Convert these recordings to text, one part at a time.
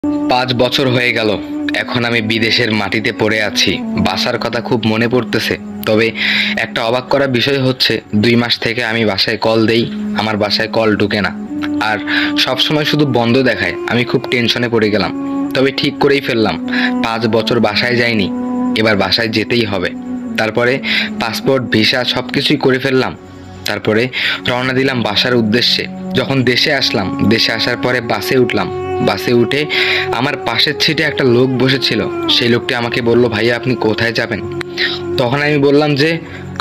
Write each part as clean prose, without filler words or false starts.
5 বছর হয়ে গেল। এখন আমি বিদেশের মাটিতে পড়ে আছি। বাসার কথা খুব মনে পড়তেছে। তবে একটা অবাক করা বিষয় হচ্ছে, 2 মাস থেকে আমি বাসায় কল দেই, আমার বাসায় কল ঢুকে না। আর সব সময় শুধু বন্ধ দেখায়। আমি খুব টেনশনে পড়ে গেলাম। তবে ঠিক করেই ফেললাম, 5 বছর বাসায় যাইনি, এবার বাসায় যেতেই হবে। তারপরে পাসপোর্ট, ভিসা সবকিছুই করে ফেললাম। তারপরে রওনা দিলাম বাসার উদ্দেশ্যে। যখন দেশে আসলাম, দেশে আসার পরে বাসে উঠলাম। বাসে উঠে আমার পাশের সিটে একটা লোক বসেছিল। সেই লোকটি আমাকে বলল, ভাইয়া আপনি কোথায় যাবেন? তখন আমি বললাম যে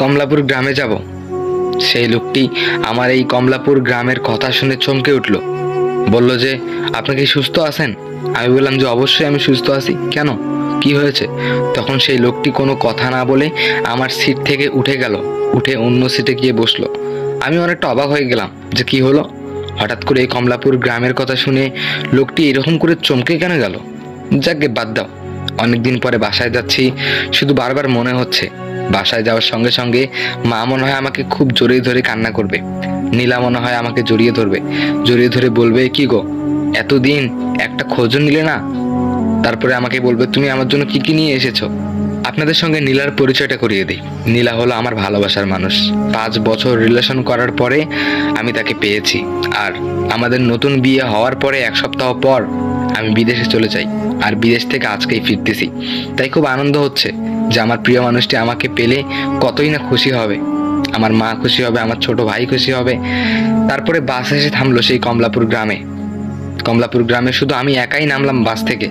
কমলাপুর গ্রামে যাব। সেই লোকটি আমার এই কমলাপুর গ্রামের কথা শুনে চমকে উঠল। বলল যে আপনি কি সুস্থ আছেন? আমি বললাম যে অবশ্যই আমি সুস্থ আছি। কেন, কি হয়েছে? তখন সেই লোকটি কোনো কথা না বলে আমার সিট থেকে উঠে গেল, উঠে অন্য সিটে গিয়ে বসলো। আমি অনেকটা অবাক হয়ে গেলাম যে কি হলো। হঠাৎ করে এই কমলাপুর গ্রামের কথা শুনে লোকটি এরকম করে চমকে কেন গেল? যাকে বাদ দাও। অনেকদিন পরে বাসায় যাচ্ছি, শুধু বারবার মনে হচ্ছে বাসায় যাওয়ার সঙ্গে সঙ্গে মা মনে হয় আমাকে খুব জড়িয়ে ধরে কান্না করবে। নীলা মনে হয় আমাকে জড়িয়ে ধরবে, জড়িয়ে ধরে বলবে, কি গো এতদিন একটা খোঁজও নিলে না? তারপরে আমাকে বলবে, তুমি আমার জন্য কি কি নিয়ে এসেছো? আপনাদের সঙ্গে নীলার পরিচয়টা করিয়ে দিই। নীলা হলো আমার ভালোবাসার মানুষ। 5 বছর রিলেশন করার পরে আমি তাকে পেয়েছি। আর আমাদের নতুন বিয়ে হওয়ার পরে 1 সপ্তাহ পর আমি বিদেশে চলে যাই। আর বিদেশ থেকে আজকেই ফিরতেছি। তাই খুব আনন্দ হচ্ছে যে আমার প্রিয় মানুষটি আমাকে পেলে কতই না খুশি হবে। আমার মা খুশি হবে, আমার ছোট ভাই খুশি হবে। তারপরে বাস এসে থামলো সেই কমলাপুর গ্রামে। কমলাপুর গ্রামে শুধু আমি একাই নামলাম বাস থেকে।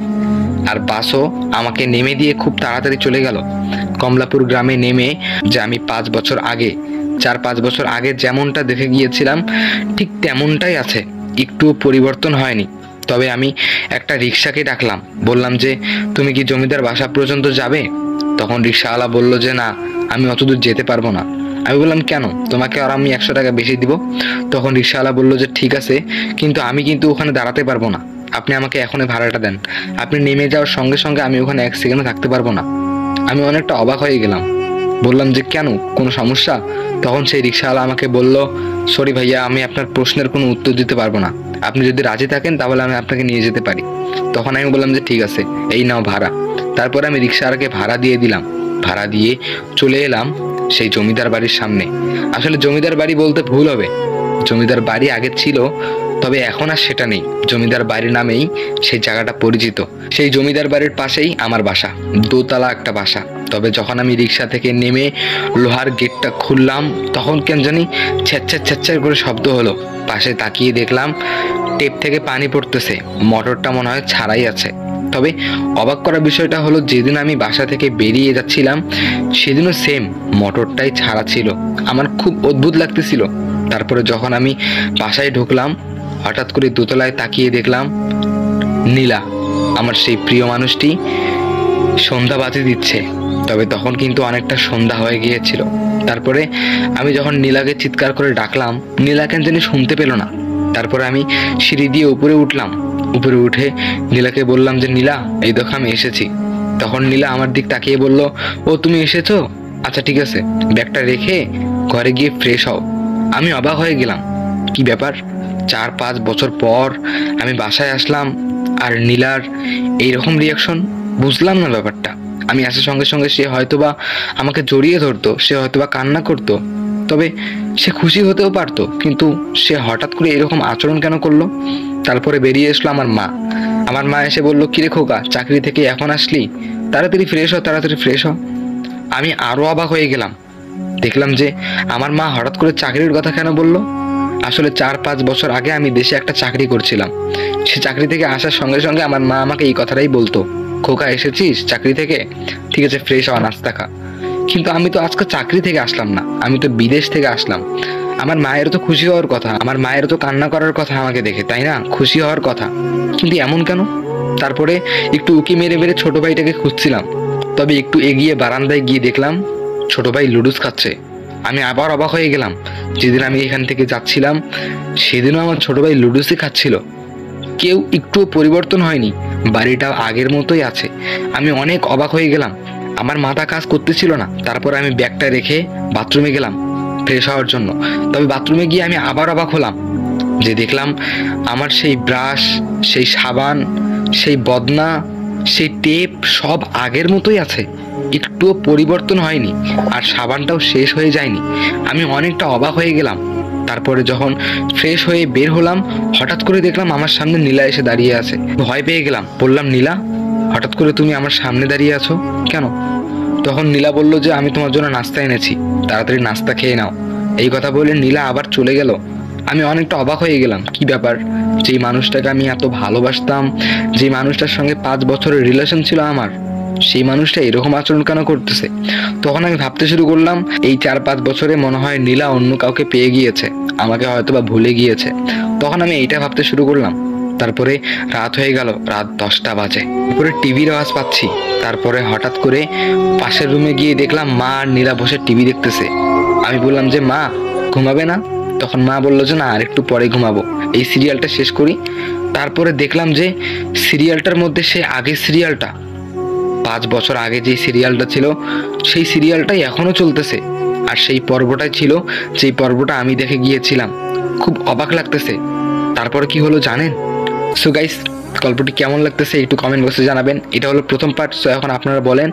আর বাসও আমাকে নেমে দিয়ে খুব তাড়াতাড়ি চলে গেল। কমলাপুর গ্রামে নেমে যে আমি 5 বছর আগে, 4-5 বছর আগে যেমনটা দেখে গিয়েছিলাম ঠিক তেমনটাই আছে, একটুও পরিবর্তন হয়নি। তবে আমি একটা রিক্সাকে ডাকলাম, বললাম যে তুমি কি জমিদার বাসা পর্যন্ত যাবে? তখন রিক্সাওয়ালা বলল যে না, আমি অতদূর যেতে পারবো না। আমি বললাম কেন, তোমাকে আর আমি 100 টাকা বেশি দিব। তখন রিক্সাওয়ালা বলল যে ঠিক আছে, কিন্তু আমি কিন্তু ওখানে দাঁড়াতে পারবো না। আপনি আমাকে এখনই ভাড়াটা দেন। আপনি নেমে যাওয়ার সঙ্গে সঙ্গে আমি ওখানে 1 সেকেন্ডও থাকতে পারবো না। আমি অনেকটা অবাক হয়ে গেলাম। বললাম যে কেন, কোনো সমস্যা? তখন সেই রিক্সাওয়ালা আমাকে বলল, সরি ভাইয়া, আমি আপনার প্রশ্নের কোনো উত্তর দিতে পারবো না। আপনি যদি রাজি থাকেন তাহলে আমি আপনাকে নিয়ে যেতে পারি। তখন আমি বললাম যে ঠিক আছে, এই নাও ভাড়া। তারপরে আমি রিক্সাওয়ালাকে ভাড়া দিয়ে দিলাম। ভাড়া দিয়ে চলে এলাম সেই জমিদার বাড়ির সামনে। আসলে জমিদার বাড়ি বলতে ভুল হবে, জমিদার বাড়ি আগে ছিল, তবে এখন আর সেটা নেই। জমিদার বাড়ির নামেই সেই জায়গাটা পরিচিত। সেই জমিদার বাড়ির পাশেই আমার বাসা, দোতলা একটা বাসা। তবে যখন আমি রিক্সা থেকে নেমে লোহার গেটটা খুললাম, তখন কেন জানি ছ্যাচ্ছার ছ্যাচ্ছার করে শব্দ হলো। পাশে তাকিয়ে দেখলাম টেপ থেকে পানি পড়তেছে। মোটরটা মনে হয় ছাড়াই আছে। তবে অবাক করা বিষয়টা হলো, যেদিন আমি বাসা থেকে বেরিয়ে যাচ্ছিলাম সেদিনও সেম মোটরটাই ছাড়া ছিল। আমার খুব অদ্ভুত লাগতেছিল। তারপরে যখন আমি বাসায় ঢুকলাম, হঠাৎ করে দোতলায় তাকিয়ে দেখলাম নীলা, আমার সেই প্রিয় মানুষটি, সন্ধ্যা বাতি দিচ্ছে। তবে তখন কিন্তু অনেকটা সন্ধ্যা হয়ে গিয়েছিল। তারপরে আমি যখন নীলাকে চিৎকার করে ডাকলাম, নীলা কেন জানি শুনতে পেল না। তারপরে আমি সিঁড়ি দিয়ে উপরে উঠলাম। উপরে উঠে নীলাকে বললাম যে নীলা, এই দেখো আমি এসেছি। তখন নীলা আমার দিক তাকিয়ে বলল, ও তুমি এসেছো, আচ্ছা ঠিক আছে, ব্যাগটা রেখে ঘরে গিয়ে ফ্রেশ হও। আমি অবাক হয়ে গেলাম, কি ব্যাপার, 4-5 বছর পর আমি বাসায় আসলাম আর নীলার এইরকম রিয়াকশন। বুঝলাম না ব্যাপারটা। আমি আসার সঙ্গে সঙ্গে সে হয়তোবা আমাকে জড়িয়ে ধরতো, সে হয়তোবা কান্না করতো, তবে সে খুশি হতেও পারতো, কিন্তু সে হঠাৎ করে এরকম আচরণ কেন করলো? তারপরে বেরিয়ে এসলো আমার মা। আমার মা এসে বলল, কিরে খোকা, চাকরি থেকে এখন আসলি, তাড়াতাড়ি ফ্রেশ হ, তাড়াতাড়ি ফ্রেশ হ। আমি আরো অবাক হয়ে গেলাম। দেখলাম যে আমার মা হঠাৎ করে চাকরির কথা কেন বললো। আসলে 4-5 বছর আগে আমি দেশে একটা চাকরি করছিলাম। সে চাকরি থেকে আসার সঙ্গে সঙ্গে আমার মা আমাকে এই কথাটাই বলতো, খোকা এসেছিস চাকরি থেকে, ঠিক আছে ফ্রেশ হওয়া, নাস্তা খা। কিন্তু আমি তো আজকে চাকরি থেকে আসলাম না, আমি তো বিদেশ থেকে আসলাম। আমার মায়ের তো খুশি হওয়ার কথা, আমার মায়ের তো কান্না করার কথা আমাকে দেখে, তাই না? খুশি হওয়ার কথা, কিন্তু এমন কেন? তারপরে একটু উকি মেরে মেরে ছোট ভাইটাকে খুঁজছিলাম। তবে একটু এগিয়ে বারান্দায় গিয়ে দেখলাম ছোট ভাই লুডুস খাচ্ছে। আমি আবার অবাক হয়ে গেলাম। যেদিন আমি এখান থেকে যাচ্ছিলাম সেদিনও আমার ছোট ভাই লুডুসই খাচ্ছিল। কেউ একটুও পরিবর্তন হয়নি, বাড়িটা আগের মতোই আছে। আমি অনেক অবাক হয়ে গেলাম। আমার মাথা কাজ করতেছিল না। তারপর আমি ব্যাগটা রেখে বাথরুমে গেলাম ফ্রেশ হওয়ার জন্য। তবে বাথরুমে গিয়ে আমি আবার অবাক হলাম যে দেখলাম আমার সেই ব্রাশ, সেই সাবান সেই বদনা, সেই টেপ সব আগের মতোই আছে, একটুও পরিবর্তন হয়নি, আর সাবানটাও শেষ হয়ে যায়নি। আমি অনেকটা অবাক হয়ে গেলাম। তারপরে যখন ফ্রেশ হয়ে বের হলাম, হঠাৎ করে দেখলাম আমার সামনে নীলা এসে দাঁড়িয়ে আছে। ভয় পেয়ে গেলাম, বললাম নীলা, হঠাৎ করে তুমি আমার সামনে দাঁড়িয়ে আছো কেন? তখন নীলা বলল যে আমি তোমার জন্য নাস্তা এনেছি, তাড়াতাড়ি নাস্তা খেয়ে নাও। এই কথা বলে নীলা আবার চলে গেল। আমি অনেকটা অবাক হয়ে গেলাম, কি ব্যাপার, যেই মানুষটাকে আমি এত ভালোবাসতাম, যে মানুষটার সঙ্গে 5 বছরের রিলেশন ছিল আমার, সেই মানুষটা এরকম আচরণ কেন করতেছে? তখন আমি ভাবতে শুরু করলাম, এই 4-5 বছরে মনে হয় নীলা অন্য কাউকে পেয়ে গিয়েছে, আমাকে হয়তো বা ভুলে গিয়েছে। তখন আমি এইটা ভাবতে শুরু করলাম। তারপরে রাত হয়ে গেল, রাত 10টা বাজে। তারপরে টিভির আওয়াজ পাচ্ছি। তারপরে হঠাৎ করে পাশের রুমে গিয়ে দেখলাম মা আর নীলা বসে টিভি দেখতেছে। আমি বললাম যে মা, ঘুমাবে না? তখন মা বললো যে না, আর একটু পরে ঘুমাবো, এই সিরিয়ালটা শেষ করি। তারপরে দেখলাম যে সিরিয়ালটার মধ্যে সেই আগের সিরিয়ালটা, 5 বছর আগে যে সিরিয়ালটা ছিল, সেই সিরিয়ালটাই এখনো চলতেছে। আর সেই পর্বটাই ছিল যেই পর্বটা আমি দেখে গিয়েছিলাম। খুব অবাক লাগতেছে। তারপরে কি হলো জানেন? সো গাইস, গল্পটি কেমন লাগতেছে একটু কমেন্ট বক্সে জানাবেন। এটা হলো প্রথম পার্ট। সো এখন আপনারা বলেন